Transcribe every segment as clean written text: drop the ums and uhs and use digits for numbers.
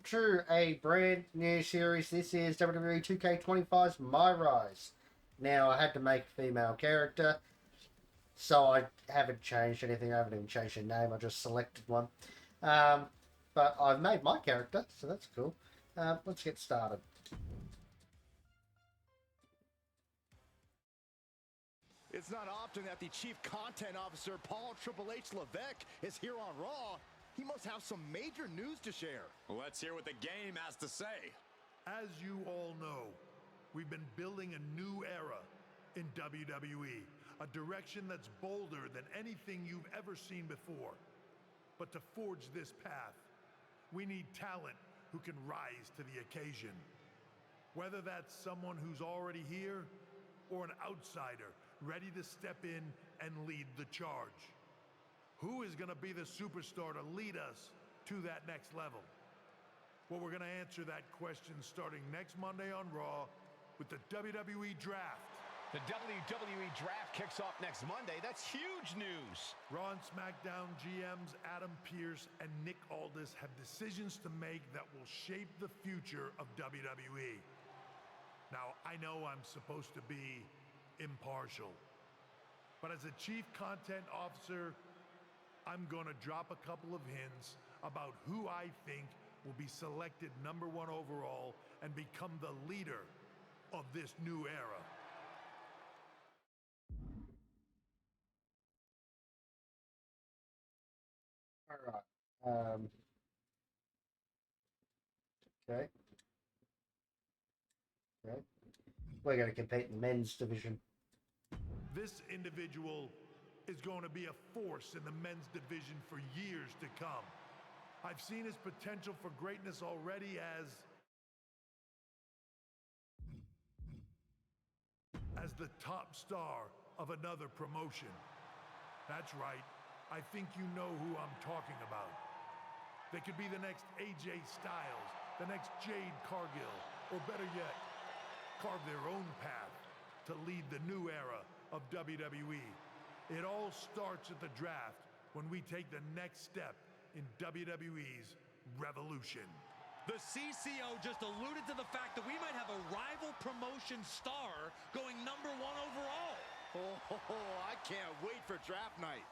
to a brand new series. This is WWE 2K25's My Rise. Now, I had to make a female character, so I haven't changed anything. I haven't even changed her name. I just selected one. Um, but I've made my character, so that's cool. Let's get started. It's not often that the Chief Content Officer, Paul Triple H Levesque, is here on Raw. He must have some major news to share. Let's hear what the game has to say. As you all know, we've been building a new era in WWE, a direction that's bolder than anything you've ever seen before. But to forge this path, we need talent who can rise to the occasion. Whether that's someone who's already here or an outsider ready to step in and lead the charge. Who is going to be the superstar to lead us to that next level? Well, we're going to answer that question starting next Monday on Raw with the WWE Draft. The WWE Draft kicks off next Monday. That's huge news. Raw and SmackDown GMs Adam Pearce and Nick Aldis have decisions to make that will shape the future of WWE. Now, I know I'm supposed to be impartial, but as a Chief Content Officer, I'm going to drop a couple of hints about who I think will be selected #1 overall and become the leader of this new era. Alright. Okay. Okay. We're going to compete in the men's division. This individual is going to be a force in the men's division for years to come. I've seen his potential for greatness already as the top star of another promotion. That's right. I think you know who I'm talking about. They could be the next AJ Styles, the next Jade Cargill, or better yet, carve their own path to lead the new era of WWE. It all starts at the draft when we take the next step in WWE's revolution. The CCO just alluded to the fact that we might have a rival promotion star going #1 overall. Oh, I can't wait for draft night.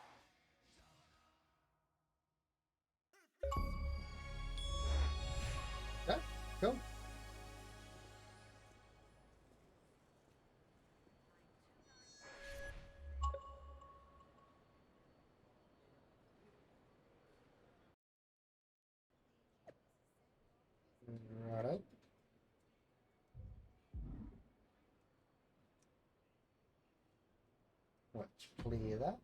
Okay, cool. Righto. Let's clear that.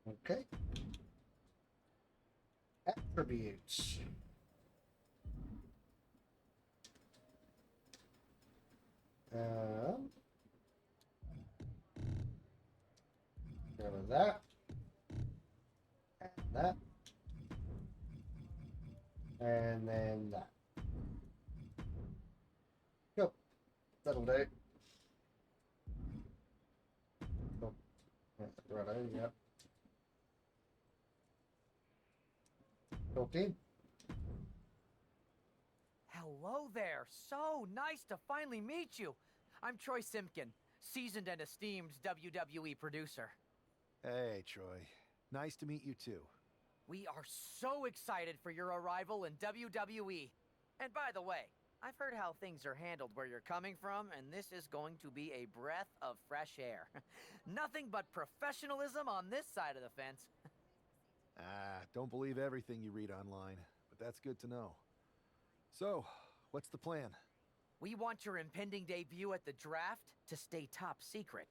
Okay. Attributes. Go with that. And that. And then that. Cool. That'll do. Cool. Righto, yep. Okay. Hello there. So nice to finally meet you. I'm Troy Simpkin, seasoned and esteemed WWE producer. Hey, Troy. Nice to meet you too. We are so excited for your arrival in WWE. And by the way, I've heard how things are handled where you're coming from, and this is going to be a breath of fresh air. Nothing but professionalism on this side of the fence. Don't believe everything you read online, but that's good to know. So, what's the plan? We want your impending debut at the draft to stay top secret.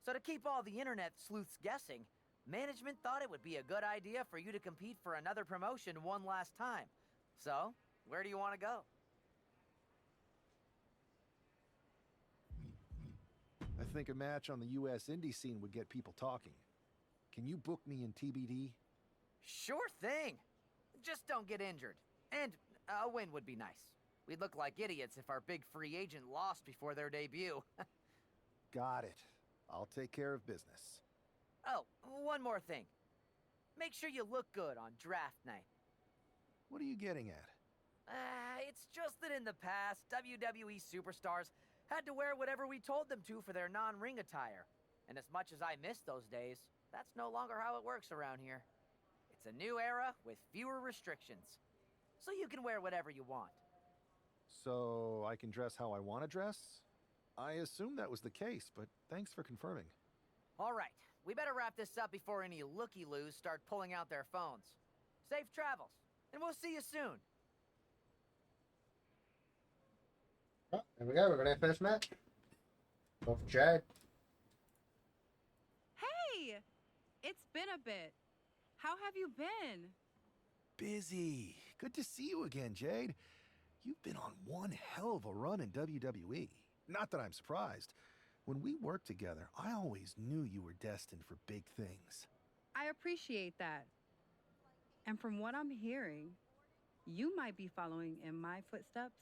So to keep all the internet sleuths guessing, management thought it would be a good idea for you to compete for another promotion one last time. So, where do you want to go? I think a match on the US indie scene would get people talking. Can you book me in TBD? Sure thing. Just don't get injured. And a win would be nice. We'd look like idiots if our big free agent lost before their debut. Got it. I'll take care of business. Oh, one more thing. Make sure you look good on draft night. What are you getting at? It's just that in the past, WWE superstars had to wear whatever we told them to for their non-ring attire. And as much as I miss those days, that's no longer how it works around here. It's a new era with fewer restrictions. So you can wear whatever you want. So I can dress how I want to dress? I assumed that was the case, but thanks for confirming. All right, we better wrap this up before any looky-loos start pulling out their phones. Safe travels, and we'll see you soon. Oh, there we go. We're going to our first match. Off Jade. Hey! It's been a bit. How have you been? Busy. Good to see you again, Jade. You've been on one hell of a run in WWE. Not that I'm surprised. When we worked together, I always knew you were destined for big things. I appreciate that. And from what I'm hearing, you might be following in my footsteps.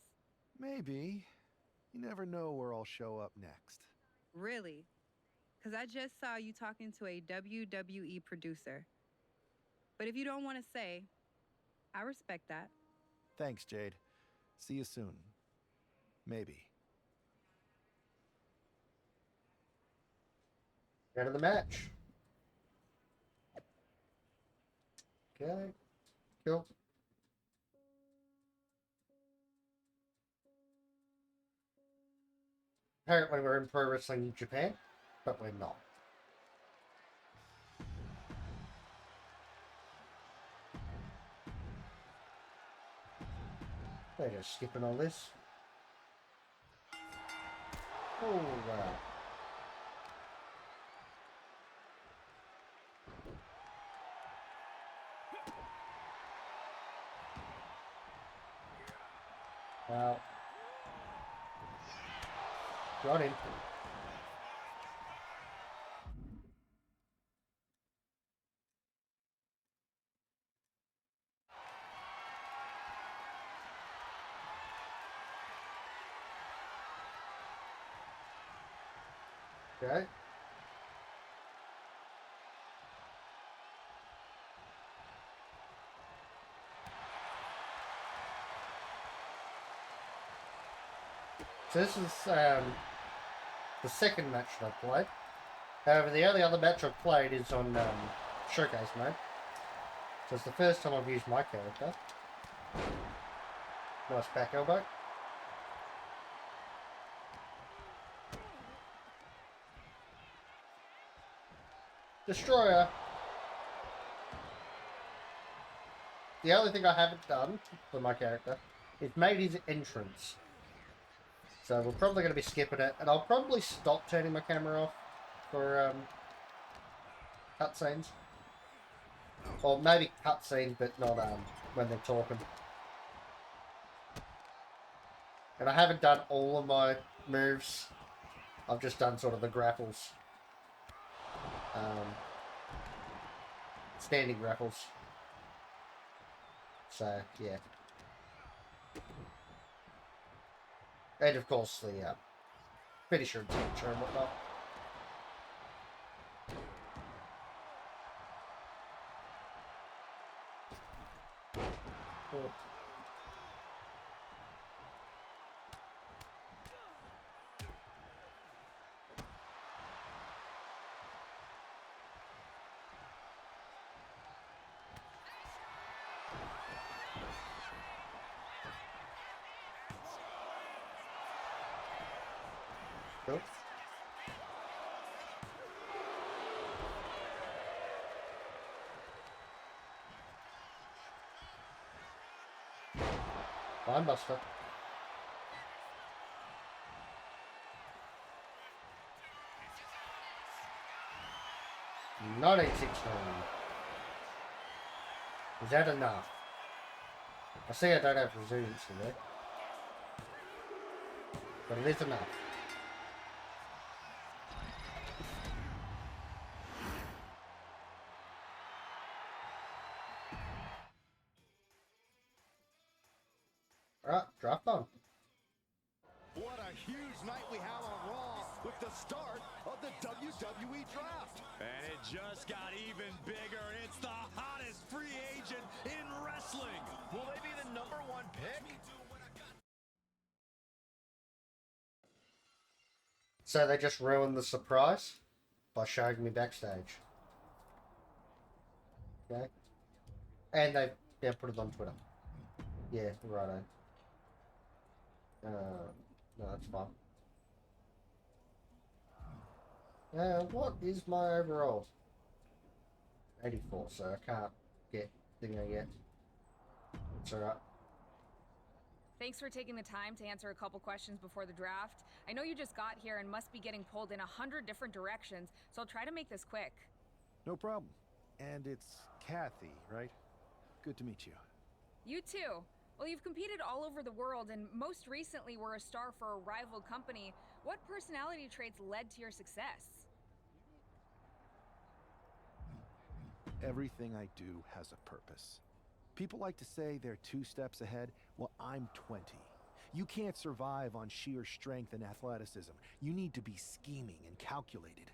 Maybe. You never know where I'll show up next. Really? Because I just saw you talking to a WWE producer. But if you don't want to say, I respect that. Thanks, Jade. See you soon. Maybe. End of the match. Okay. Cool. Apparently we're in Pro Wrestling Japan, but we're not. They're just skipping all this. Oh, wow. Wow. Got him. Okay. So this is the second match that I've played. However, the only other match I've played is on Showcase mode. So it's the first time I've used my character. Nice back elbow. Destroyer. The only thing I haven't done for my character is made his entrance. So we're probably going to be skipping it, and I'll probably stop turning my camera off for cutscenes. Or maybe cutscenes, but not when they're talking. And I haven't done all of my moves. I've just done sort of the grapples. Standing grapples. So, yeah. And of course the finisher and signature and whatnot. Cool. Cool. Fine, Buster. Not 816. Is that enough? I see I don't have resiliency there. But it is enough. Alright, draft on. What a huge night we have on Raw. with the start of the WWE Draft. And it just got even bigger. It's the hottest free agent in wrestling. Will they be the #1 pick? So they just ruined the surprise by showing me backstage. Okay. And they put it on Twitter. Yeah, righto. No, that's fine. What is my overall? 84, so I can't get thingo yet. It's alright. Thanks for taking the time to answer a couple questions before the draft. I know you just got here and must be getting pulled in 100 different directions, so I'll try to make this quick. No problem. And it's Kathy, right? Good to meet you. You too. Well, you've competed all over the world and most recently were a star for a rival company. What personality traits led to your success? Everything I do has a purpose. People like to say they're 2 steps ahead. Well, I'm 20. You can't survive on sheer strength and athleticism. You need to be scheming and calculated.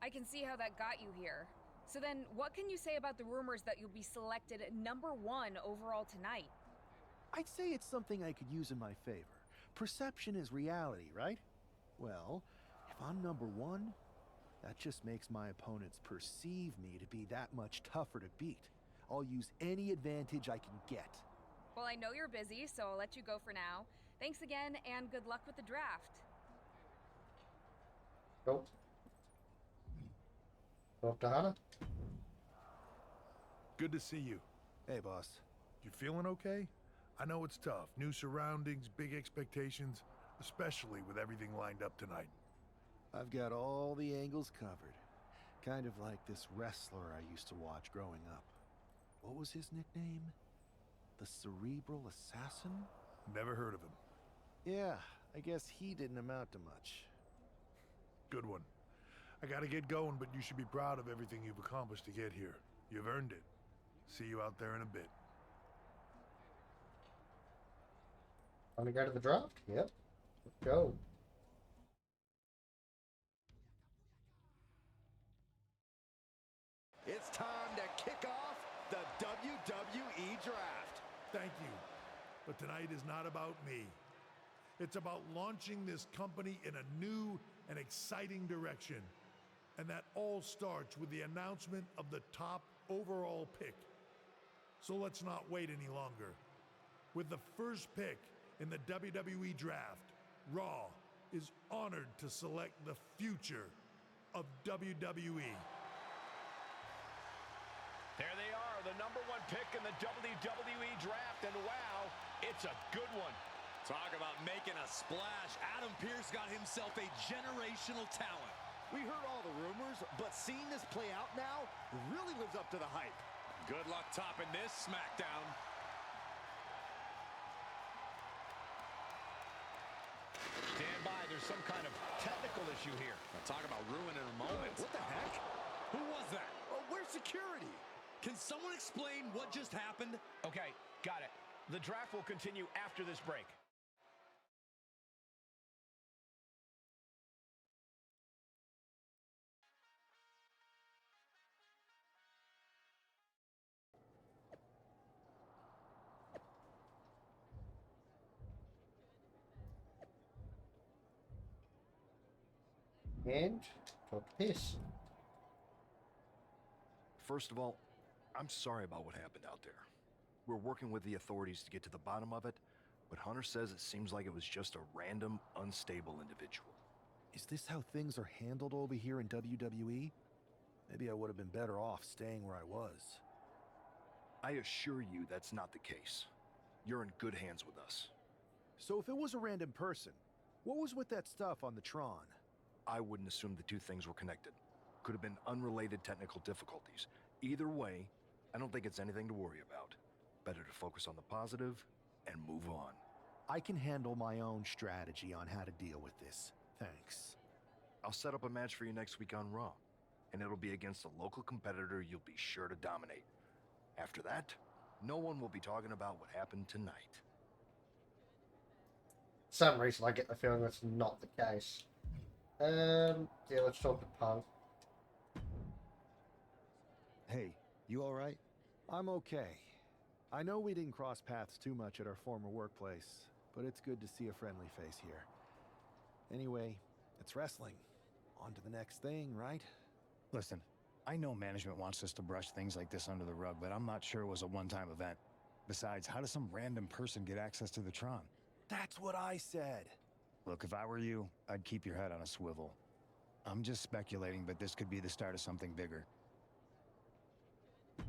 I can see how that got you here. So then, what can you say about the rumors that you'll be selected #1 overall tonight? I'd say it's something I could use in my favor. Perception is reality, right? Well, if I'm #1, that just makes my opponents perceive me to be that much tougher to beat. I'll use any advantage I can get. Well, I know you're busy, so I'll let you go for now. Thanks again, and good luck with the draft. Go. Go up to Hannah. Good to see you. Hey, boss. You feeling okay? I know it's tough. New surroundings, big expectations, especially with everything lined up tonight. I've got all the angles covered. Kind of like this wrestler I used to watch growing up. What was his nickname? The Cerebral Assassin? Never heard of him. Yeah, I guess he didn't amount to much. Good one. I gotta get going, but you should be proud of everything you've accomplished to get here. You've earned it. See you out there in a bit. Want to go to the draft? Yep. Let's go. It's time to kick off the WWE Draft. Thank you. But tonight is not about me. It's about launching this company in a new and exciting direction. And that all starts with the announcement of the top overall pick. So let's not wait any longer. With the first pick in the WWE Draft, Raw is honored to select the future of WWE. There they are, the #1 pick in the WWE Draft, and wow, it's a good one. Talk about making a splash. Adam Pearce got himself a generational talent. We heard all the rumors, but seeing this play out now really lives up to the hype. Good luck topping this SmackDown. Stand by, there's some kind of technical issue here. Now talk about ruining a moment. What the heck? Who was that? Where's security? Can someone explain what just happened? Okay, got it. The draft will continue after this break. And talk to Pierce. First of all, I'm sorry about what happened out there. We're working with the authorities to get to the bottom of it, but Hunter says it seems like it was just a random, unstable individual. Is this how things are handled over here in WWE? Maybe I would have been better off staying where I was. I assure you that's not the case. You're in good hands with us. So if it was a random person, what was with that stuff on the Tron? I wouldn't assume the two things were connected. Could have been unrelated technical difficulties. Either way, I don't think it's anything to worry about. Better to focus on the positive and move on. I can handle my own strategy on how to deal with this. Thanks. I'll set up a match for you next week on Raw, and it'll be against a local competitor you'll be sure to dominate. After that, no one will be talking about what happened tonight. For some reason, I get the feeling that's not the case. Yeah, let's talk to Punk. Hey, you alright? I'm okay. I know we didn't cross paths too much at our former workplace, but it's good to see a friendly face here. Anyway, it's wrestling. On to the next thing, right? Listen, I know management wants us to brush things like this under the rug, but I'm not sure it was a one-time event. Besides, how does some random person get access to the Tron? That's what I said. Look, if I were you, I'd keep your head on a swivel. I'm just speculating, but this could be the start of something bigger.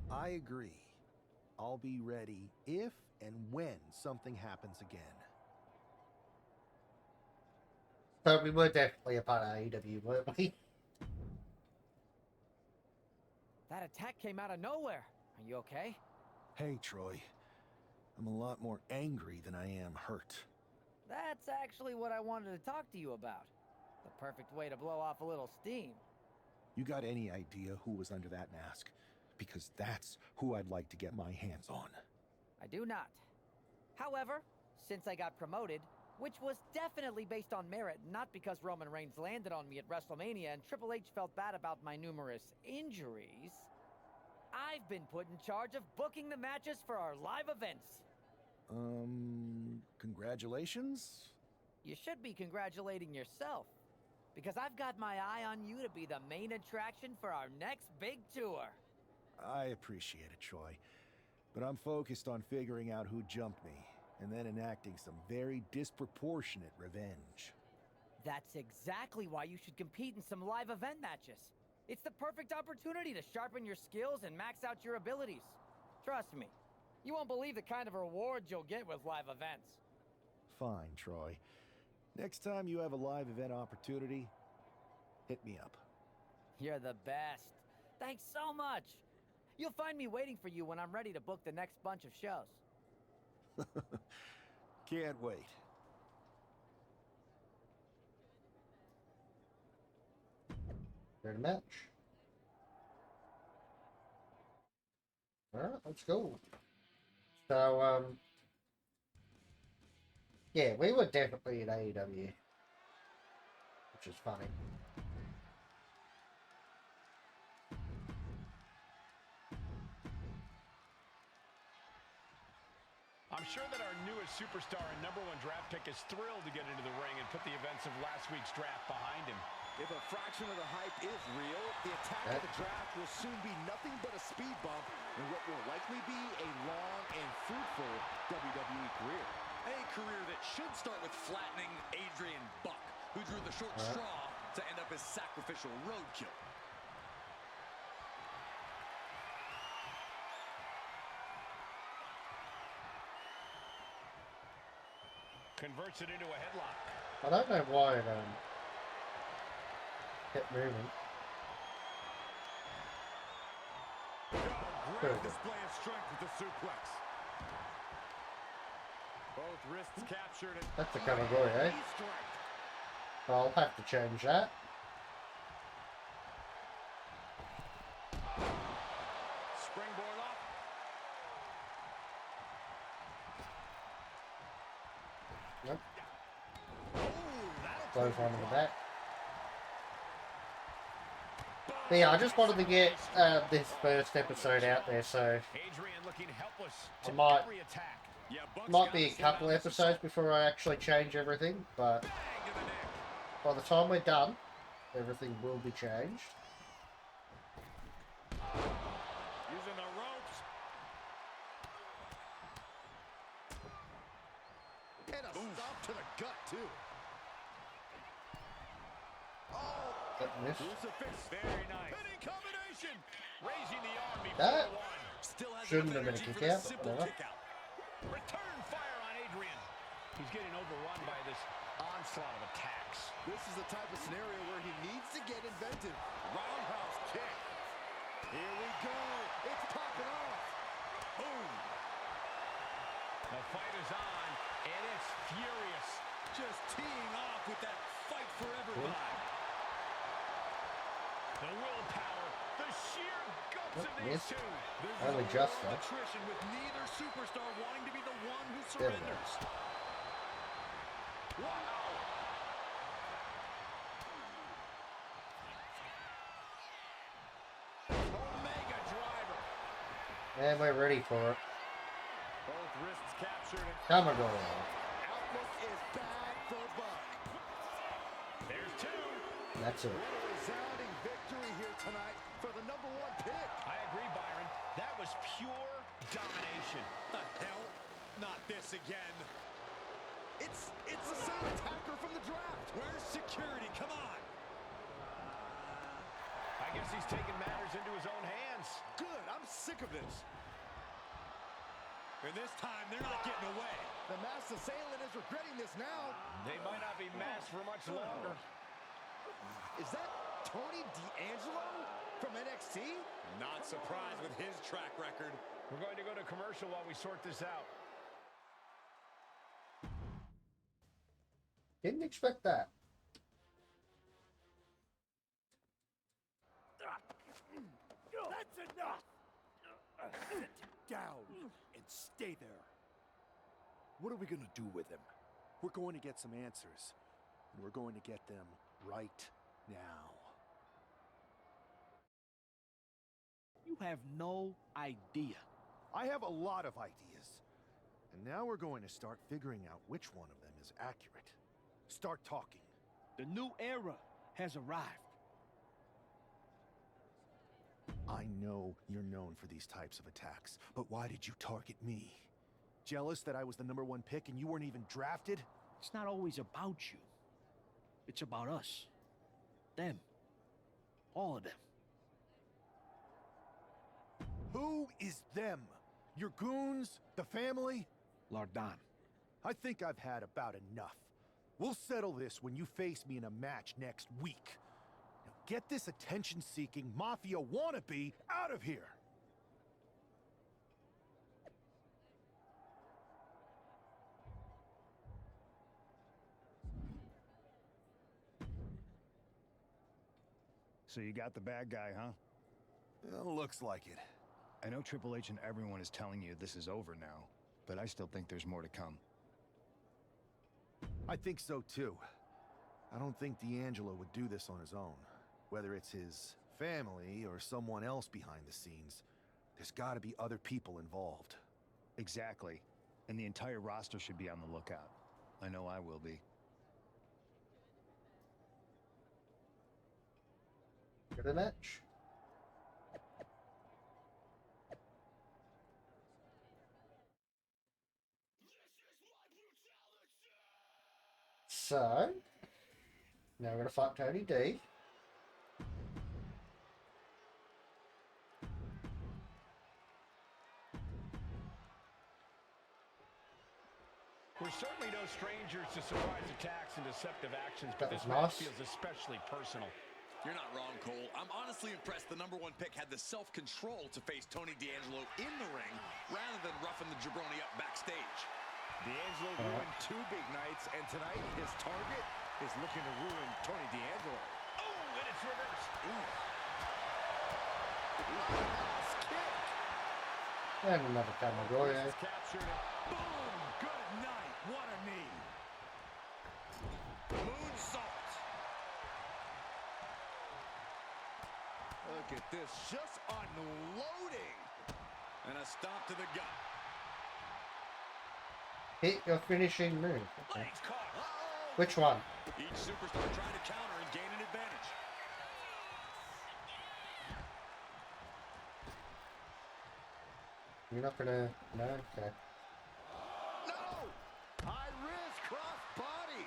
I agree. I'll be ready if and when something happens again. So we were definitely a part of AEW, weren't we? That attack came out of nowhere. Are you okay? Hey, Troy. I'm a lot more angry than I am hurt. That's actually what I wanted to talk to you about. The perfect way to blow off a little steam. You got any idea who was under that mask? Because that's who I'd like to get my hands on. I do not. However, since I got promoted, which was definitely based on merit, not because Roman Reigns landed on me at WrestleMania and Triple H felt bad about my numerous injuries, I've been put in charge of booking the matches for our live events. Congratulations? You should be congratulating yourself, because I've got my eye on you to be the main attraction for our next big tour. I appreciate it, Troy. But I'm focused on figuring out who jumped me, and then enacting some very disproportionate revenge. That's exactly why you should compete in some live event matches. It's the perfect opportunity to sharpen your skills and max out your abilities. Trust me, you won't believe the kind of rewards you'll get with live events. Fine, Troy. Next time you have a live event opportunity, hit me up. You're the best. Thanks so much. You'll find me waiting for you when I'm ready to book the next bunch of shows. Can't wait. Very much. Alright, let's go. So, yeah, we were definitely in AEW, which is funny. I'm sure that our newest superstar and #1 draft pick is thrilled to get into the ring and put the events of last week's draft behind him. If a fraction of the hype is real, the attack of the draft will soon be nothing but a speed bump in what will likely be a long and fruitful WWE career. A career that should start with flattening Adrian Buck, who drew the short straw to end up as sacrificial roadkill. Converts it into a headlock. I don't know why it kept moving. Great display of strength with the suplex. Both wrists captured. And That's a cover boy, eh? I'll have to change that. Springboard off. Yep. Close one in the back. But yeah, I just wanted to get this first episode out there, so Adrian looking helpless I to might every attack. Yeah, might be a couple episodes before I actually change everything, but by the time we're done, everything will be changed. Using the ropes. And a stop to the gut, too. Oh, That missed. crucifix. Very nice. Pinning combination. Raising the arm before That the one. Still has shouldn't have enough been a energy kick for the out, but simple whatever. kick out. Return fire on Adrian. He's getting overrun by this onslaught of attacks. This is the type of scenario where he needs to get inventive. Roundhouse kick. Here we go. It's popping off. Boom. The fight is on, and it's furious. Just teeing off with that fight forever vibe. The willpower, the sheer guts of these Missed. two. There's Only no just moral though. attrition with neither superstar wanting to be the one who There we go. surrenders. Wow. And we're ready for it. Both wrists captured. Commodore. Outlook is bad for Buck. There's two. That's it. What a resounding victory here tonight for the #1 pick. I agree, Byron. That was pure domination. The hell? Not this again. It's the same attacker from the draft. Where's security? Come on. I guess he's taking matters into his own hands. Good. I'm sick of this. And this time, they're not getting away. The masked assailant is regretting this now. They might not be masked for much longer. Is that Tony D'Angelo from NXT? Not surprised with his track record. We're going to go to commercial while we sort this out. Didn't expect that. That's enough! Sit down and stay there. What are we gonna do with him? We're going to get some answers, and we're going to get them right now. You have no idea. I have a lot of ideas. And now we're going to start figuring out which one of them is accurate. Start talking. The new era has arrived. I know you're known for these types of attacks, but why did you target me? Jealous that I was the #1 pick and you weren't even drafted? It's not always about you. It's about us. Them. All of them. Who is them? Your goons? The family? Lardan. I think I've had about enough. We'll settle this when you face me in a match next week. Now get this attention-seeking mafia wannabe out of here! So you got the bad guy, huh? Well, looks like it. I know Triple H and everyone is telling you this is over now, but I still think there's more to come. I think so too. I don't think D'Angelo would do this on his own. Whether it's his family or someone else behind the scenes, there's gotta be other people involved. Exactly. And the entire roster should be on the lookout. I know I will be. Good a match. So, now we're going to fight Tony D. We're certainly no strangers to surprise attacks and deceptive actions, but That this was match nice. feels especially personal. You're not wrong, Cole. I'm honestly impressed the #1 pick had the self-control to face Tony D'Angelo in the ring rather than roughing the jabroni up backstage. D'Angelo ruined 2 big nights, and tonight his target is looking to ruin Tony D'Angelo. Oh, and it's reversed. Nice kick. And another Commodore. He's captured it. Boom! Good night. What a knee. Moonsault. Look at this, just unloading. And a stop to the gut. Hit your finishing move. Okay. Legs caught. Which one? Each superstar trying to counter and gain an advantage. You're not gonna... No? Okay. No! High risk, cross body.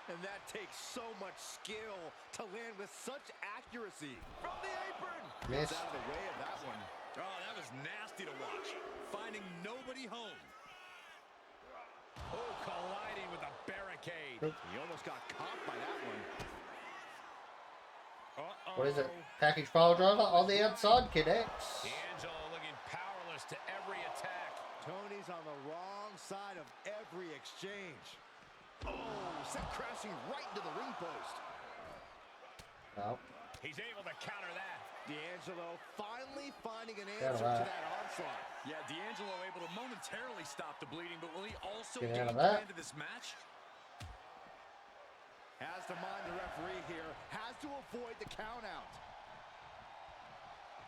And that takes so much skill to land with such accuracy. From the apron. Miss. Gets out of the way of that one. Oh, that was nasty to watch. Finding nobody home. Oh, colliding with a barricade. He almost got caught by that one. Uh-oh. What is it? Package file driver on the outside connects. D'Angelo looking powerless to every attack. Tony's on the wrong side of every exchange. Oh, sent crashing right into the ring post. No. He's able to counter that. D'Angelo finally finding an Get answer out of to that onslaught. Yeah, D'Angelo able to momentarily stop the bleeding, but will he also Get gain out of that. command of this match? Has to mind the referee here. Has to avoid the count out.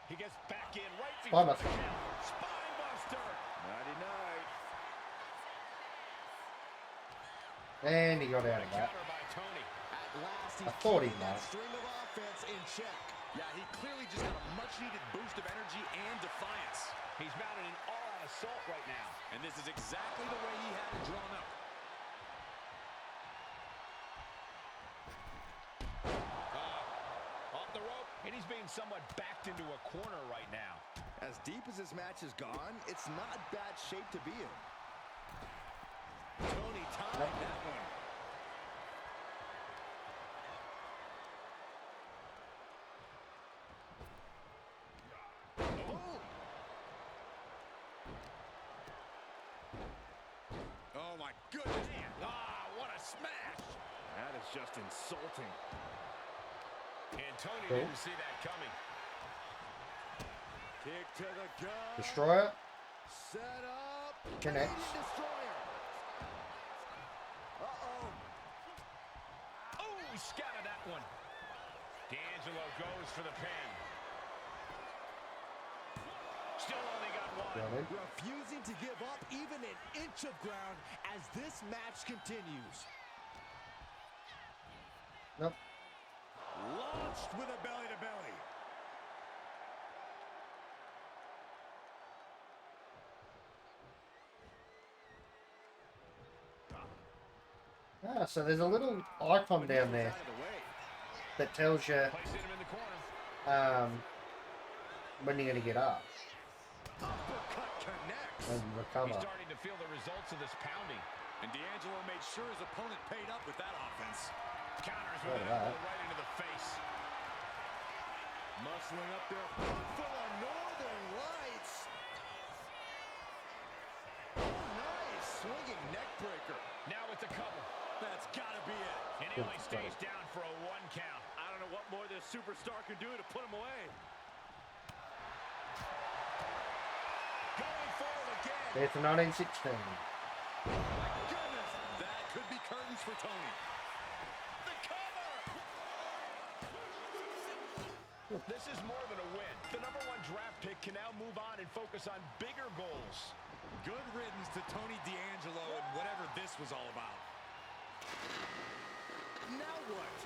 He gets back in right Spine before the buster. count. Spine Buster. Nighty night. And he got out of that. Counter by Tony. At last, I he's thought he keeping that might. string of offense in check. Yeah, he clearly just got a much-needed boost of energy and defiance. He's mounting an all-out assault right now. And this is exactly the way he had it drawn up. Off the rope, and he's being somewhat backed into a corner right now. As deep as this match has gone, it's not bad shape to be in. Tony timed that one. Oh my goodness. Ah, what a smash. That is just insulting. And Tony Cool. didn't see that coming. Kick to the gut. Destroyer. Set up. Connects. Canadian Destroyer. Uh-oh. Oh, he scattered that one. D'Angelo goes for the pin. Still only got one. Got it. Refusing to give up even an inch of ground as this match continues. Nope. Launched with a belly-to-belly. Ah, so there's a little icon down there Out of the way. that tells you Placing him in the corner. when you're gonna get up Uppercut connects. and recover. He's starting to feel the results of this pounding. And D'Angelo made sure his opponent paid up with that offense. Counters Look with at an elbow that. right into the face. Muscling up there full of Northern Lights. Oh, nice. Swinging neck breaker. Now with the cover. That's got to be it. And he only stays down for a 1 count. I don't know what more this superstar can do to put him away. Going forward again. There's the 1916. Goodness. That could be curtains for Tony. The cover! This is more than a win. The #1 draft pick can now move on and focus on bigger goals. Good riddance to Tony D'Angelo and whatever this was all about. Now what?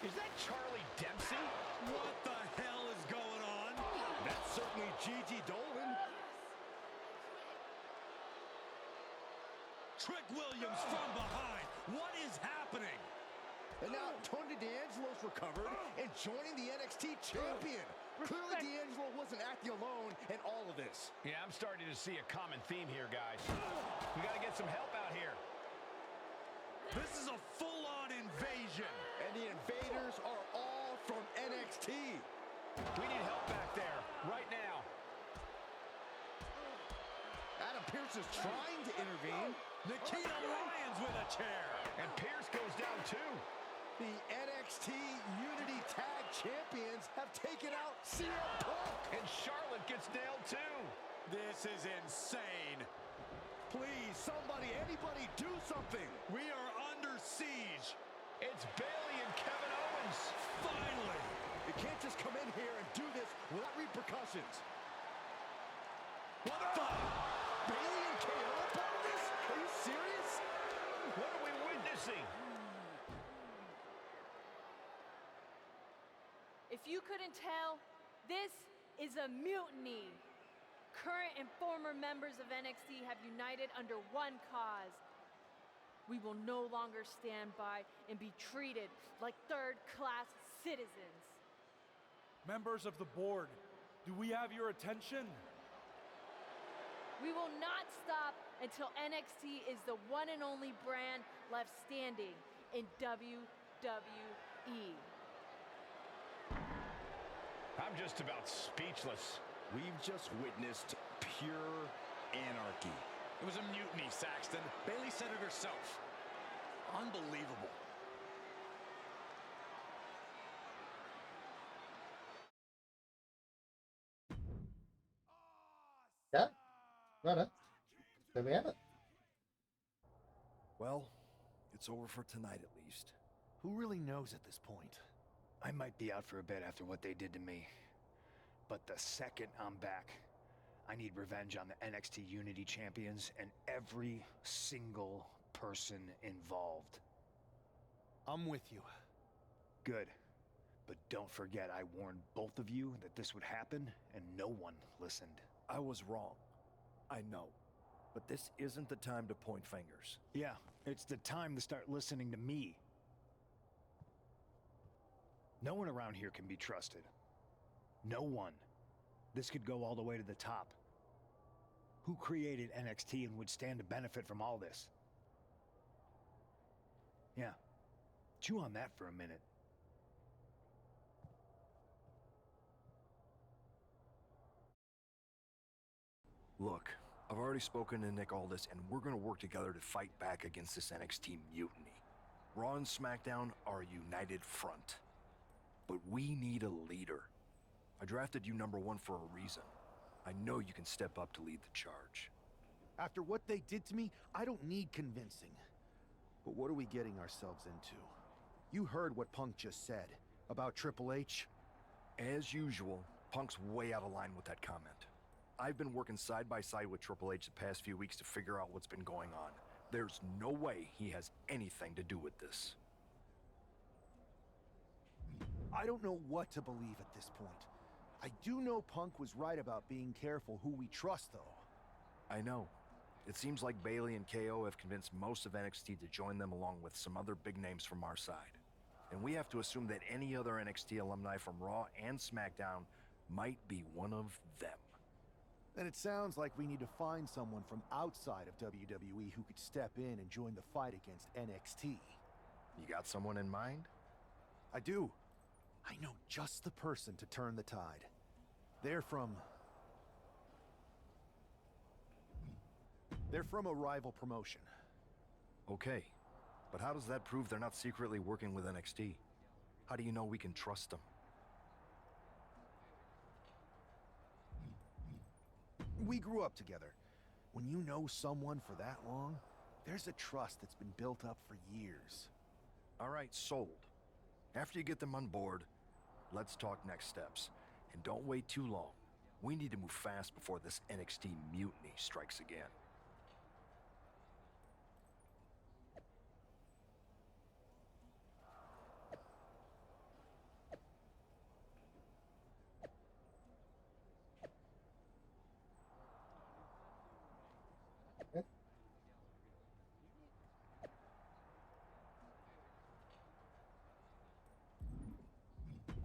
Is that Charlie Dempsey? What the hell is going on? That's certainly Gigi Dolan. Trick Williams from behind. What is happening? And now Tony D'Angelo's recovered and joining the NXT champion. Clearly D'Angelo wasn't acting alone in all of this. Yeah, I'm starting to see a common theme here, guys. We got to get some help out here. This is a full-on invasion. And the invaders are all from NXT. We need help back there, right now. Adam Pearce is trying to intervene. Nikita Lyons with a chair. And Pierce goes down too. The NXT Unity Tag Champions have taken out CM Punk. And Charlotte gets nailed too. This is insane. Please, somebody, anybody, do something. We are under siege. It's Bayley and Kevin Owens. Finally. You can't just come in here and do this without repercussions. What the? Bayley and KO are part of this? Are you serious? What are we witnessing? If you couldn't tell, this is a mutiny. Current and former members of NXT have united under one cause. We will no longer stand by and be treated like third-class citizens. Members of the board, do we have your attention? We will not stop until NXT is the one and only brand left standing in WWE. I'm just about speechless. We've just witnessed pure anarchy. It was a mutiny, Saxton. Bayley said it herself. Unbelievable. Yeah, right. There we have it. Well, it's over for tonight at least. Who really knows at this point? I might be out for a bit after what they did to me. But the second I'm back, I need revenge on the NXT Unity Champions and every single person involved. I'm with you. Good. But don't forget I warned both of you that this would happen, and no one listened. I was wrong. I know. But this isn't the time to point fingers. Yeah, it's the time to start listening to me. No one around here can be trusted. No one. This could go all the way to the top. Who created NXT and would stand to benefit from all this? Yeah. Chew on that for a minute. Look, I've already spoken to Nick Aldis, and we're gonna work together to fight back against this NXT mutiny. Raw and SmackDown are a united front. But we need a leader. I drafted you #1 for a reason. I know you can step up to lead the charge. After what they did to me, I don't need convincing. But what are we getting ourselves into? You heard what Punk just said about Triple H. As usual, Punk's way out of line with that comment. I've been working side by side with Triple H the past few weeks to figure out what's been going on. There's no way he has anything to do with this. I don't know what to believe at this point. I do know Punk was right about being careful who we trust, though. I know. It seems like Bayley and KO have convinced most of NXT to join them along with some other big names from our side. And we have to assume that any other NXT alumni from Raw and SmackDown might be one of them. Then it sounds like we need to find someone from outside of WWE who could step in and join the fight against NXT. You got someone in mind? I do. I know just the person to turn the tide. They're from a rival promotion. Okay, but how does that prove they're not secretly working with NXT? How do you know we can trust them? We grew up together. When you know someone for that long, there's a trust that's been built up for years. All right, sold. After you get them on board, let's talk next steps. And don't wait too long. We need to move fast before this NXT mutiny strikes again.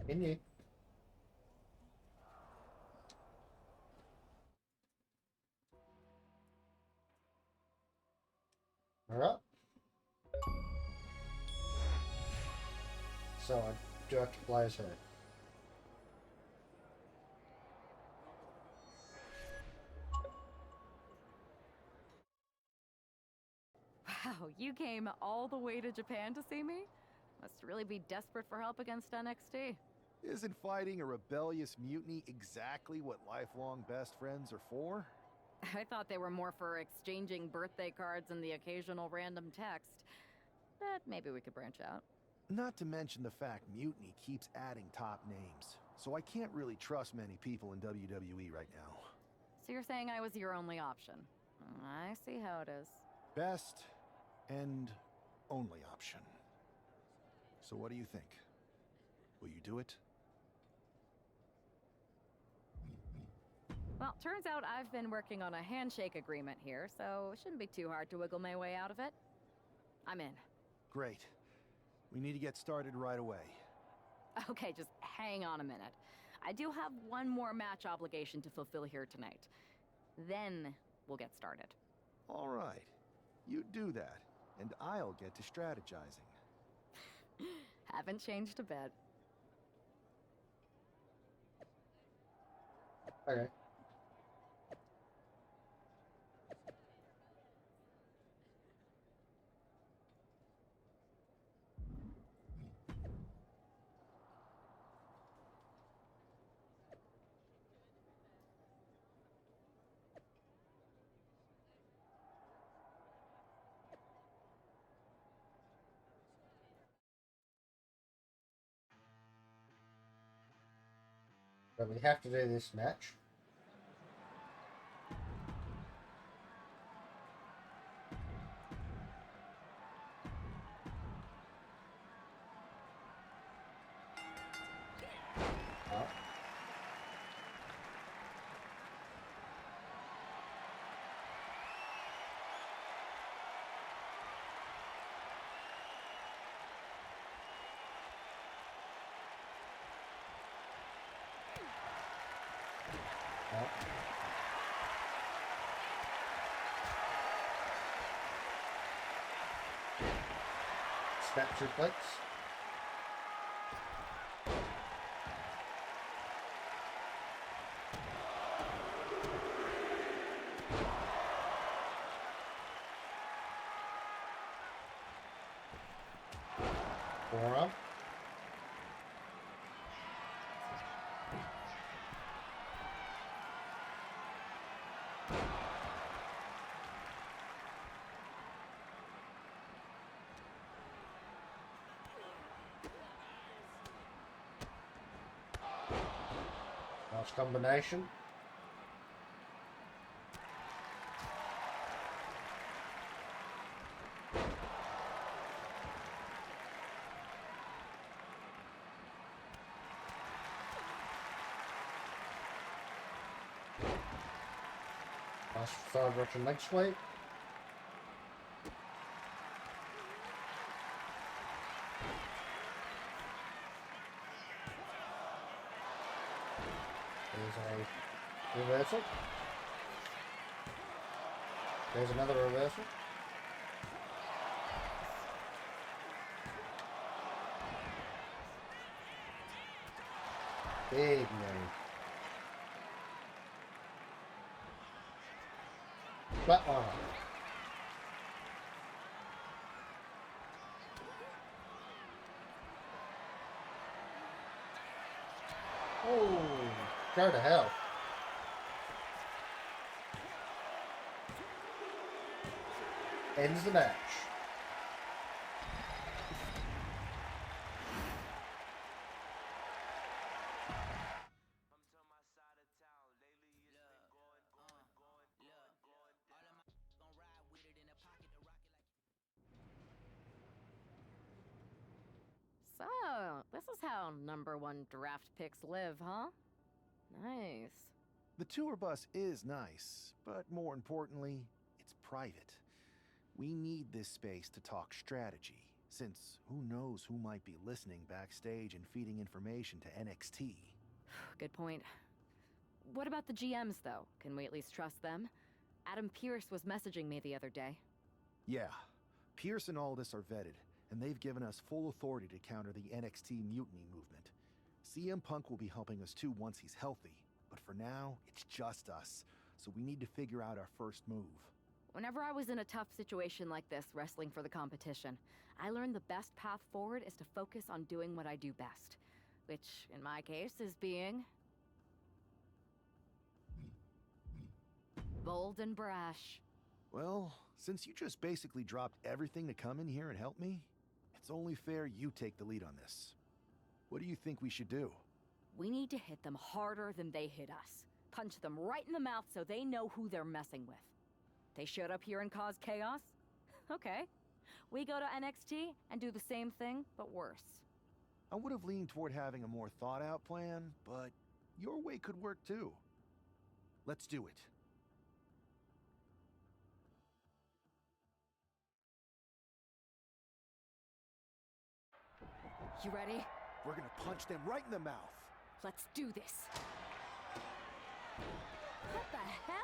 In you. Alright. So I do have to play as her. Wow, you came all the way to Japan to see me? Must really be desperate for help against NXT. Isn't fighting a rebellious mutiny exactly what lifelong best friends are for? I thought they were more for exchanging birthday cards and the occasional random text. But maybe we could branch out. Not to mention the fact Mutiny keeps adding top names, so I can't really trust many people in WWE right now. So you're saying I was your only option? I see how it is. Best and only option. So what do you think? Will you do it? Well, turns out I've been working on a handshake agreement here, so it shouldn't be too hard to wiggle my way out of it. I'm in. Great. We need to get started right away. Okay, just hang on a minute. I do have one more match obligation to fulfill here tonight. Then we'll get started. All right. You do that, and I'll get to strategizing. Haven't changed a bit. Okay. But we have to do this match. Snap suplex. Forearm. Nice combination. Nice side Russian leg sweep. There's a reversal. There's another reversal. Big knee. Flatliner. Oh, go to hell. Ends the match. So, this is how #1 draft picks live, huh? Nice. The tour bus is nice, but more importantly, it's private. We need this space to talk strategy, since who knows who might be listening backstage and feeding information to NXT. Good point. What about the GMs, though? Can we at least trust them? Adam Pearce was messaging me the other day. Yeah, Pierce and Aldis are vetted, and they've given us full authority to counter the NXT mutiny movement. CM Punk will be helping us too once he's healthy, but for now, it's just us, so we need to figure out our first move. Whenever I was in a tough situation like this, wrestling for the competition, I learned the best path forward is to focus on doing what I do best. Which, in my case, is being... bold and brash. Well, since you just basically dropped everything to come in here and help me, it's only fair you take the lead on this. What do you think we should do? We need to hit them harder than they hit us. Punch them right in the mouth so they know who they're messing with. They showed up here and caused chaos? Okay. We go to NXT and do the same thing, but worse. I would have leaned toward having a more thought-out plan, but your way could work too. Let's do it. You ready? We're gonna punch them right in the mouth. Let's do this. What the hell?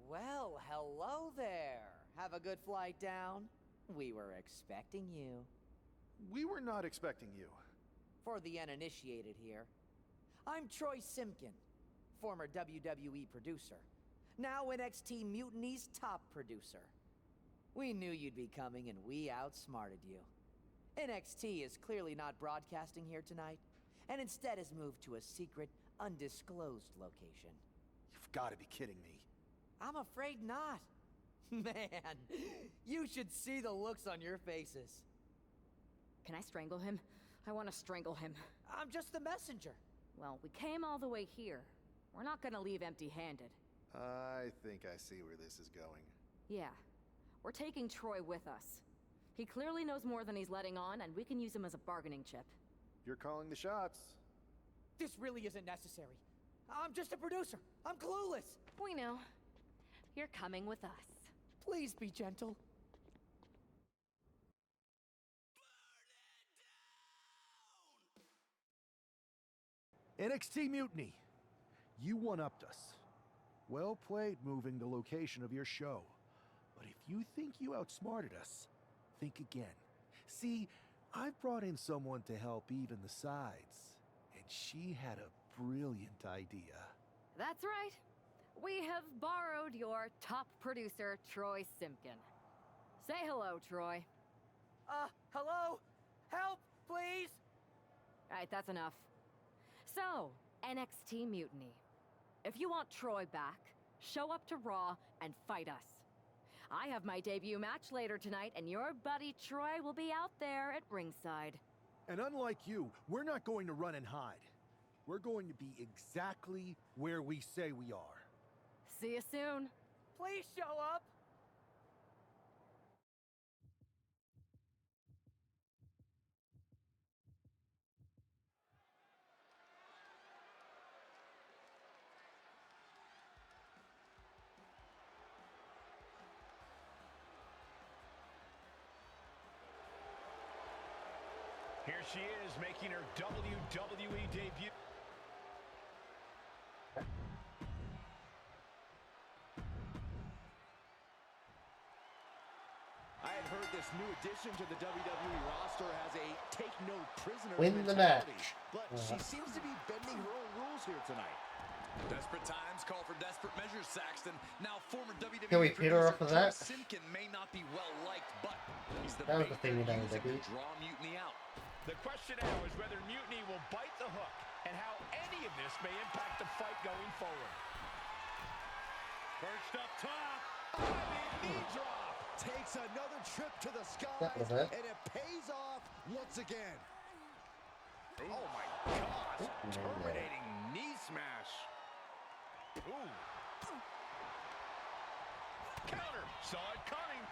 Well, hello there. Have a good flight down? We were expecting you. We were not expecting you. For the uninitiated here, I'm Troy Simkin, former WWE producer, now NXT Mutiny's top producer. We knew you'd be coming and we outsmarted you. NXT is clearly not broadcasting here tonight, and instead has moved to a secret, undisclosed location. You've got to be kidding me. I'm afraid not. Man, you should see the looks on your faces. Can I strangle him? I want to strangle him. I'm just the messenger. Well, we came all the way here. We're not gonna leave empty-handed. I think I see where this is going. Yeah. We're taking Troy with us. He clearly knows more than he's letting on, and we can use him as a bargaining chip. You're calling the shots. This really isn't necessary. I'm just a producer. I'm clueless. We know. You're coming with us. Please be gentle. NXT Mutiny. You one-upped us. Well played moving the location of your show. But if you think you outsmarted us, think again. See, I've brought in someone to help even the sides, and she had a brilliant idea. That's right. We have borrowed your top producer, Troy Simpkin. Say hello, Troy. Hello? Help, please? Alright, that's enough. So, NXT Mutiny. If you want Troy back, show up to Raw and fight us. I have my debut match later tonight, and your buddy Troy will be out there at ringside. And unlike you, we're not going to run and hide. We're going to be exactly where we say we are. See you soon. Please show up. Here she is, making her WWE debut. I had heard this new addition to the WWE roster has a take-no-prisoner Win the mentality, match. but she seems to be bending her own rules here tonight. Desperate times call for desperate measures, Saxton. Now, former WWE Can we pin her off of that? Simpkin may not be well liked, but he's the That was the thing with main to WWE. draw Mutiny out. The question now is whether Mutiny will bite the hook and how any of this may impact the fight going forward. Perched up top. Knee drop. Takes another trip to the That was skies, it. and it pays off once again. Oh my gosh. Terminating knee smash. Ooh. Counter. Saw it coming.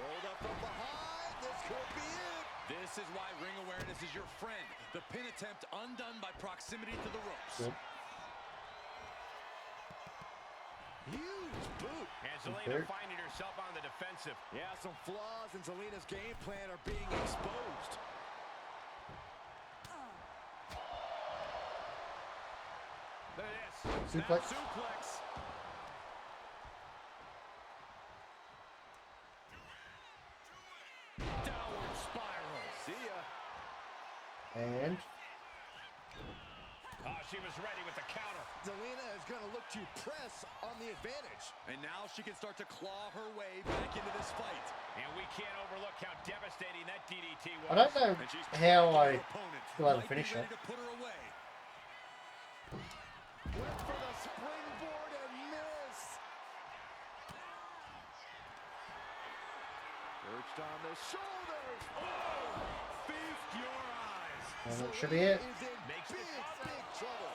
Rolled up from behind. This could be it. This is why ring awareness is your friend. The pin attempt undone by proximity to the ropes. Yep. Huge boot. And Zelina finding herself on the defensive. Yeah, some flaws in Zelina's game plan are being exposed. Look at this. Suplex. Snap suplex. Downward spiral. See ya. And Oh, she was ready with the counter. Zelina is going to look to press on the advantage. And now she can start to claw her way back into this fight. And we can't overlook how devastating that DDT was. I don't know And she's how I opponent. still haven't Might be finished it. ready to put her away. Went for the springboard and missed. Perched on the shoulders. Oh, feast your eyes. And that should be it. Is in Makes big, big trouble.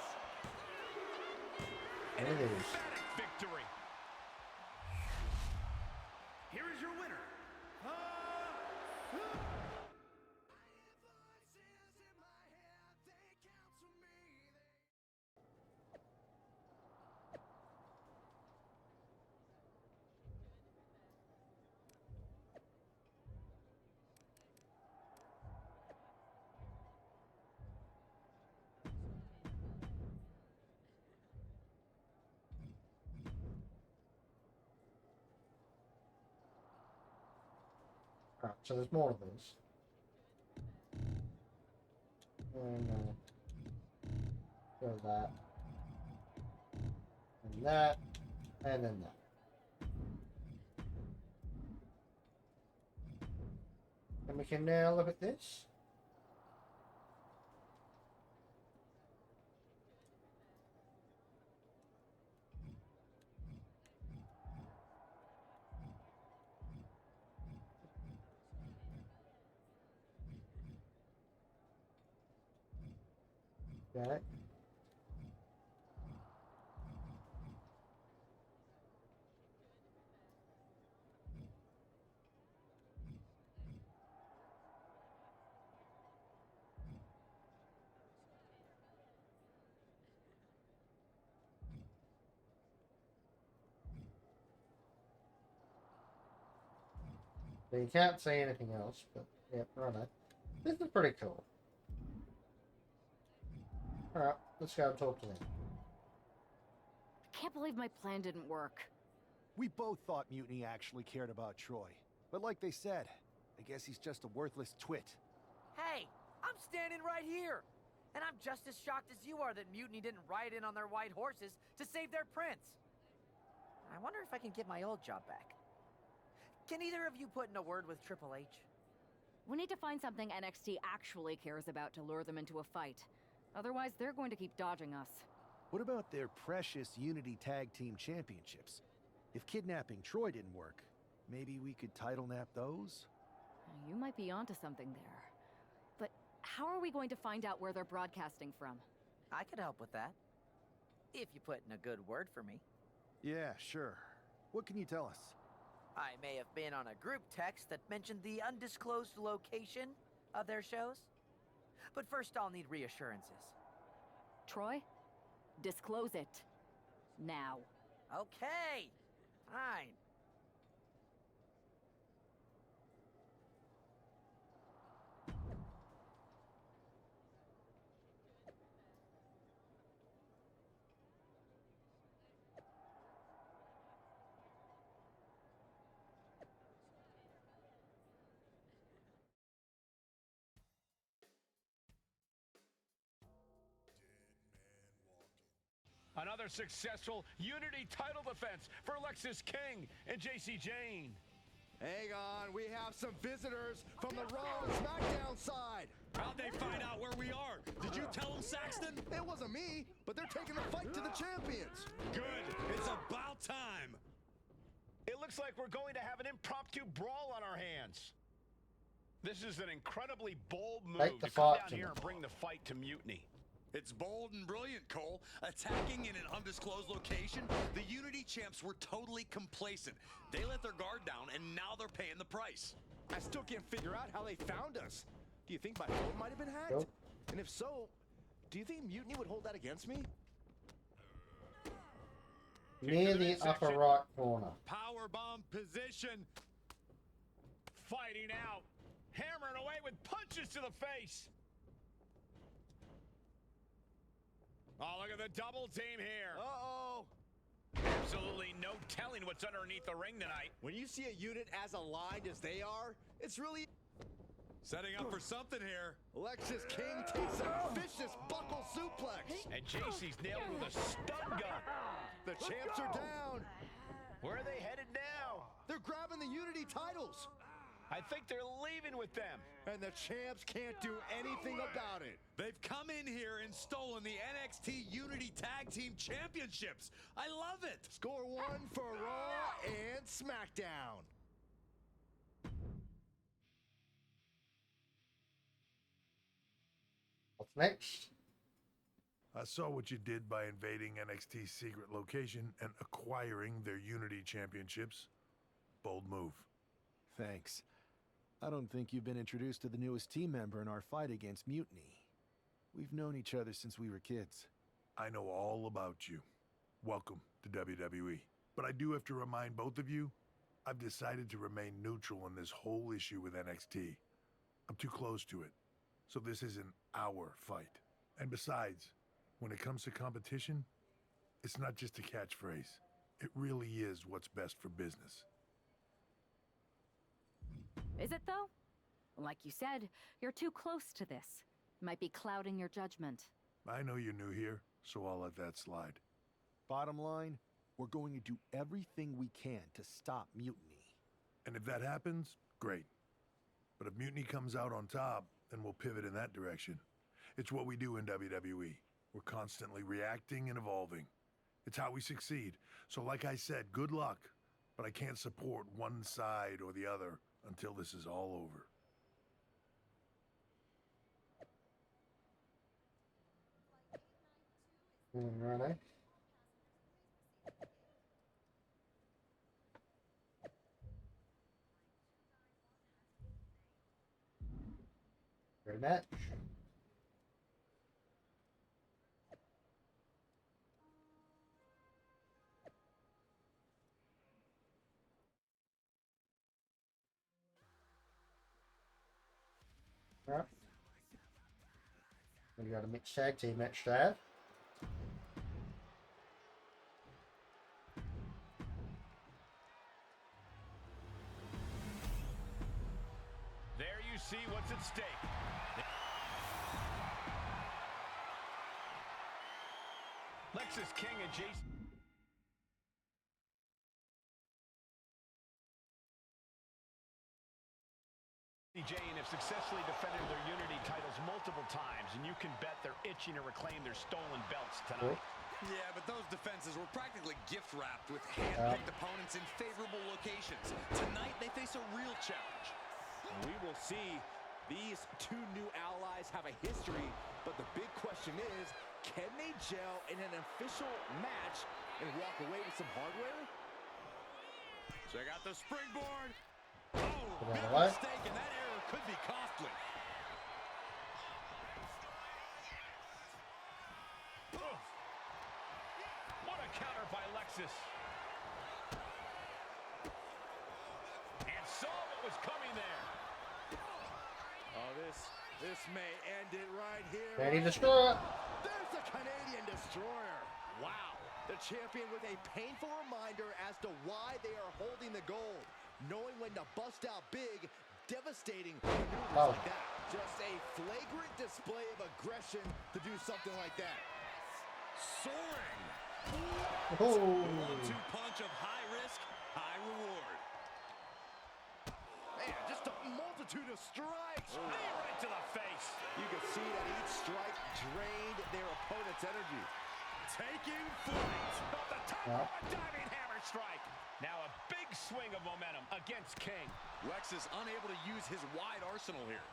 There it is. Emphatic victory. Here is your winner. Right, so there's more of these. And go that. And that. And then that. And we can now look at this. Okay. So you can't say anything else, but yeah, righto. This is pretty cool. Alright, let's go and talk to them. I can't believe my plan didn't work. We both thought Mutiny actually cared about Troy. But like they said, I guess he's just a worthless twit. Hey, I'm standing right here. And I'm just as shocked as you are that Mutiny didn't ride in on their white horses to save their prince. I wonder if I can get my old job back. Can either of you put in a word with Triple H? We need to find something NXT actually cares about to lure them into a fight. Otherwise, they're going to keep dodging us. What about their precious Unity Tag Team Championships? If kidnapping Troy didn't work, maybe we could title nap those? You might be onto something there. But how are we going to find out where they're broadcasting from? I could help with that. If you put in a good word for me. Yeah, sure. What can you tell us? I may have been on a group text that mentioned the undisclosed location of their shows. But first I'll need reassurances. Troy, disclose it. Now. Okay, fine. Another successful Unity title defense for Lexis King and JC Jane. Hang on, we have some visitors from the Raw and SmackDown side. How'd they find out where we are? Did you tell them, Saxton? It wasn't me, but they're taking the fight to the champions. Good. It's about time. It looks like we're going to have an impromptu brawl on our hands. This is an incredibly bold move to come down here and bring the fight to Mutiny. It's bold and brilliant, Cole. Attacking in an undisclosed location, the Unity champs were totally complacent. They let their guard down, and now they're paying the price. I still can't figure out how they found us. Do you think my phone might have been hacked? Nope. And if so, do you think Mutiny would hold that against me? Near the upper right corner. Powerbomb position. Fighting out. Hammering away with punches to the face. Oh, look at the double team here. Uh-oh. Absolutely no telling what's underneath the ring tonight. When you see a unit as aligned as they are, it's really... Setting up for something here. Lexis King takes a vicious buckle suplex. And JC's nailed with a stun gun. The champs are down. Where are they headed now? They're grabbing the Unity titles. I think they're leaving with them. And the champs can't do anything about it. They've come in here and stolen the NXT Unity Tag Team Championships. I love it. Score one for Raw and SmackDown. What's next? I saw what you did by invading NXT's secret location and acquiring their Unity Championships. Bold move. Thanks. I don't think you've been introduced to the newest team member in our fight against Mutiny. We've known each other since we were kids. I know all about you. Welcome to WWE. But I do have to remind both of you, I've decided to remain neutral in this whole issue with NXT. I'm too close to it. So this isn't our fight. And besides, when it comes to competition, it's not just a catchphrase. It really is what's best for business. Is it, though? Like you said, you're too close to this. Might be clouding your judgment. I know you're new here, so I'll let that slide. Bottom line, we're going to do everything we can to stop Mutiny. And if that happens, great. But if Mutiny comes out on top, then we'll pivot in that direction. It's what we do in WWE. We're constantly reacting and evolving. It's how we succeed. So like I said, good luck. But I can't support one side or the other until this is all over. Righto. Rematch. Right. We got a mixed tag team match to have. see what's at stake. Lexis King and Jason. Jane have successfully defended their Unity titles multiple times, and you can bet they're itching to reclaim their stolen belts tonight. Yeah, but those defenses were practically gift-wrapped with hand-picked opponents in favorable locations. Tonight, they face a real challenge. We will see. These two new allies have a history, but the big question is, can they gel in an official match and walk away with some hardware? Check out the springboard. Oh, big What? mistake, and that error could be costly. What a counter by Lexis. And saw what was coming there. Oh, this may end it right here. Canadian Destroyer. There's the Canadian Destroyer. Wow. The champion with a painful reminder as to why they are holding the gold. Knowing when to bust out big, devastating maneuvers like that. Just a flagrant display of aggression to do something like that. Soaring. Oh. 1-2 punch of high risk, high reward. Man, just a multitude of strikes. Knee right to the face. You can see that each strike drained their opponent's energy. Taking flight. Off the top of a diving hammer strike. Now a big swing of momentum against King. Lexis unable to use his wide arsenal here.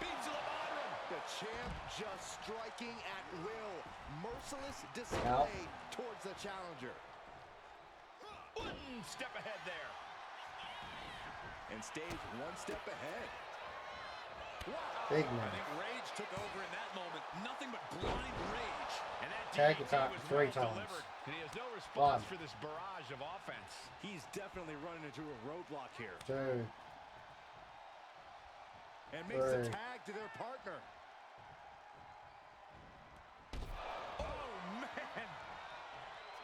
Beats to the bottom. The champ just striking at will. Merciless display towards the challenger. One step ahead there. And stays one step ahead. Wow. Big I man. think rage took over in that moment. Nothing but blind rage. And that Tag DDT attack was 3 well times. delivered. And he has no response 1. for this barrage of offense. He's definitely running into a roadblock here. 2. And makes a 3. tag to their partner. Oh, man.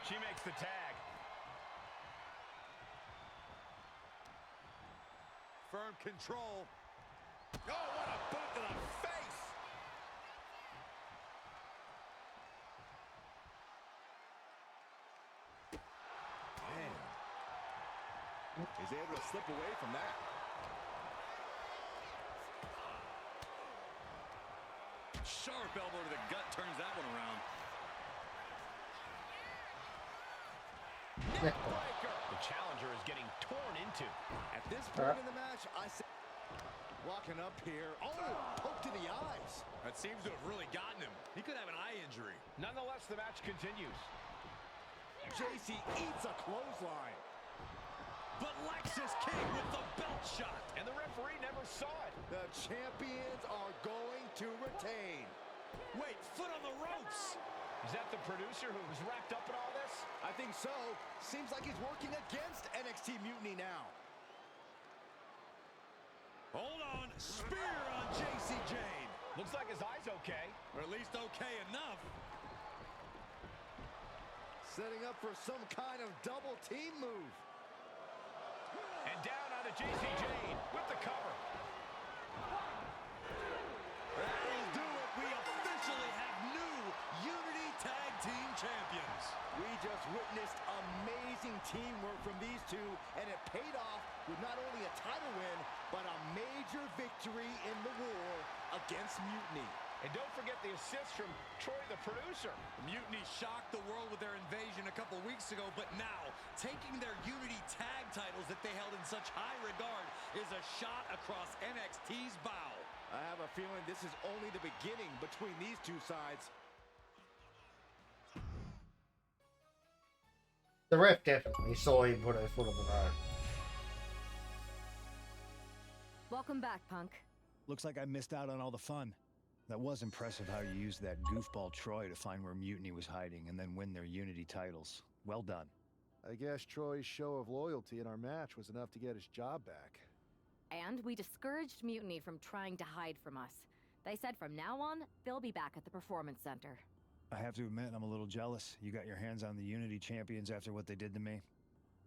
She makes the tag. Firm control. Oh, what a boot to the face! Man. He's able to slip away from that. Sharp elbow to the gut turns that one around. Neckbreaker. The challenger is getting torn into. At this point in the match, I say walking up here. Oh, poke to the eyes. That seems to have really gotten him. He could have an eye injury. Nonetheless, the match continues. JC eats a clothesline. But Lexis King with the belt shot. And the referee never saw it. The champions are going to retain. Wait, foot on the ropes. Is that the producer who was wrapped up in all this? I think so. Seems like he's working against NXT Mutiny now. Hold on. Spear on JC Jane. Looks like his eye's okay. Or at least okay enough. Setting up for some kind of double team move. And down onto JC Jane with the cover. That'll do it. We officially have new Unity Tag Team Champions. We just witnessed amazing teamwork from these two, and it paid off with not only a title win, but a major victory in the war against Mutiny. And don't forget the assist from Troy, the producer. Mutiny shocked the world with their invasion a couple weeks ago, but now, taking their Unity tag titles that they held in such high regard is a shot across NXT's bow. I have a feeling this is only the beginning between these two sides. The ref definitely saw him put her foot on the road. Welcome back, Punk. Looks like I missed out on all the fun. That was impressive how you used that goofball Troy to find where Mutiny was hiding and then win their Unity titles. Well done. I guess Troy's show of loyalty in our match was enough to get his job back. And we discouraged Mutiny from trying to hide from us. They said from now on, they'll be back at the Performance Center. I have to admit, I'm a little jealous. You got your hands on the Unity champions after what they did to me.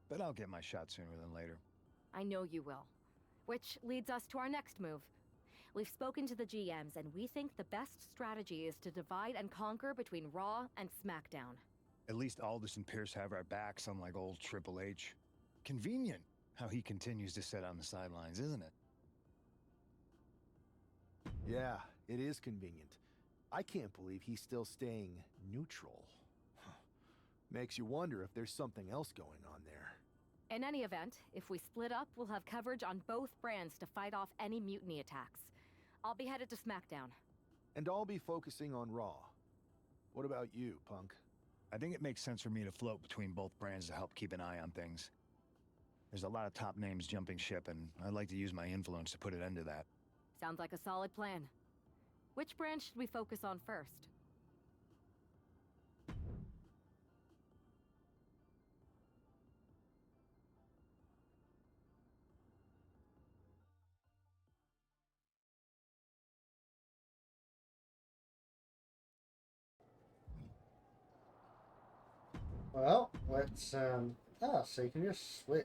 But I'll get my shot sooner than later. I know you will. Which leads us to our next move. We've spoken to the GMs, and we think the best strategy is to divide and conquer between Raw and SmackDown. At least Aldous and Pierce have our backs, unlike old Triple H. Convenient how he continues to sit on the sidelines, isn't it? Yeah, it is convenient. I can't believe he's still staying neutral. Makes you wonder if there's something else going on there. In any event, if we split up, we'll have coverage on both brands to fight off any mutiny attacks. I'll be headed to SmackDown. And I'll be focusing on Raw. What about you, Punk? I think it makes sense for me to float between both brands to help keep an eye on things. There's a lot of top names jumping ship, and I'd like to use my influence to put an end to that. Sounds like a solid plan. Which brand should we focus on first? Well, let's, so you can just switch.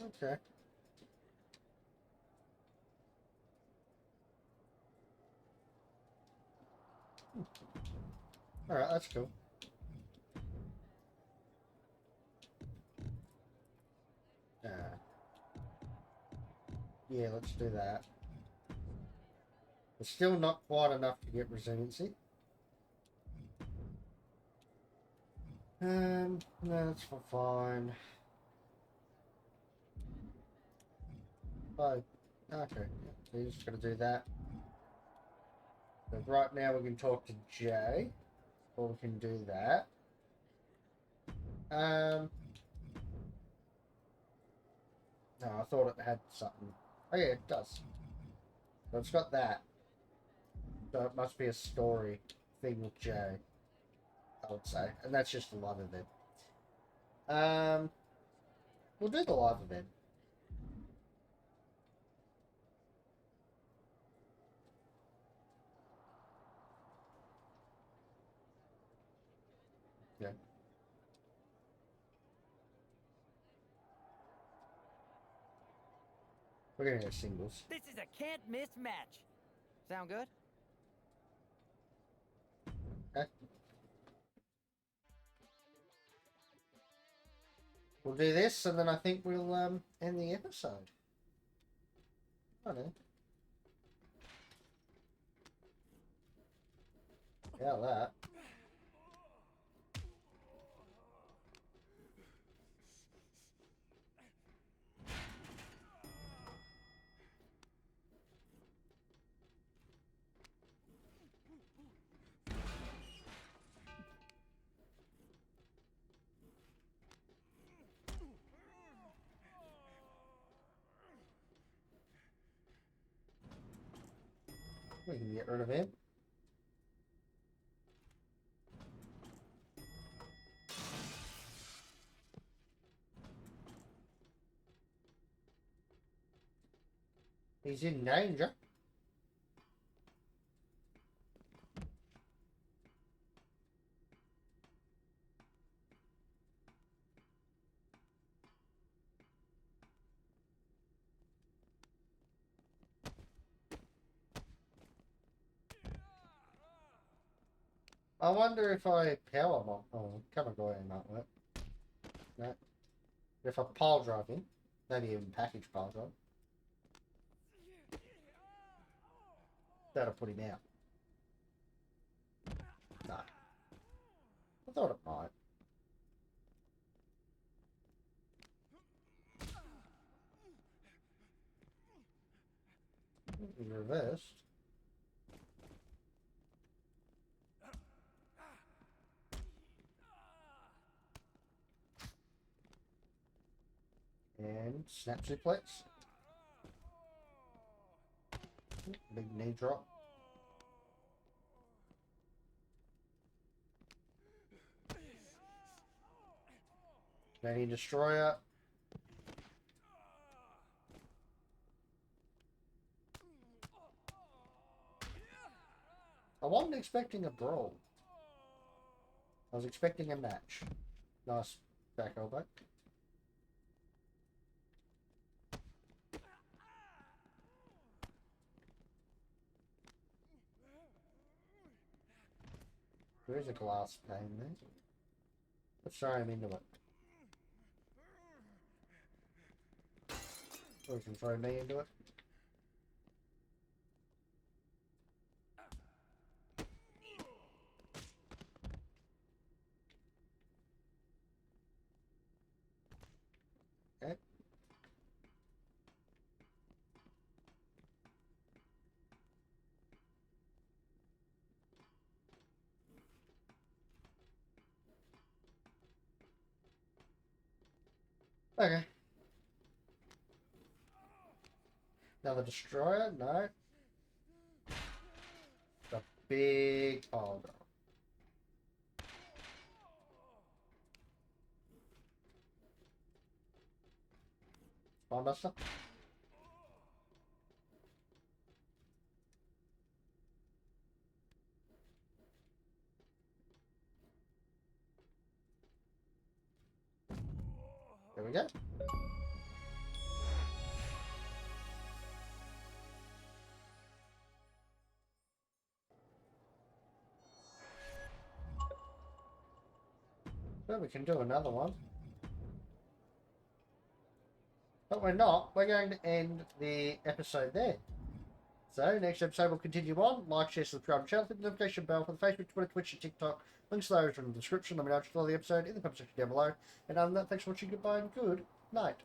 Okay. Alright, that's cool. Yeah, let's do that. It's still not quite enough to get resiliency. No, that's fine. Oh, okay. So you're just gonna do that. So right now we can talk to Jay, or we can do that. No, I thought it had something. Oh yeah, it does. So it's got that. So it must be a story thing with Jay, I would say. And that's just a live event. We'll do the live event. Yeah. We're gonna get singles. This is a can't miss match. Sound good? Okay. We'll do this, and then I think we'll end the episode. I don't know. Yeah, that. We can get rid of him. He's in danger. I wonder if I power bomb. Oh, come on, go ahead and not work. No. If I pile drive him, maybe even package pile drive. That'll put him out. No. I thought it might. Reversed. And snap suplex. Big knee drop. Canadian Destroyer. I wasn't expecting a brawl. I was expecting a match. Nice back elbow. There is a glass pane there. Let's throw him into it. Or you can throw me into it. Okay. Okay. Another destroyer? No. The big pile driver. Spinebuster? There we go. Well, we can do another one. But we're not. We're going to end the episode there. So, next episode will continue on. Like, share, subscribe to the channel, hit the notification bell for the Facebook, Twitter, Twitch, and TikTok. Links to those are in the description. Let me know if you follow the episode in the comment section down below. And other than that, thanks for watching. Goodbye and good night.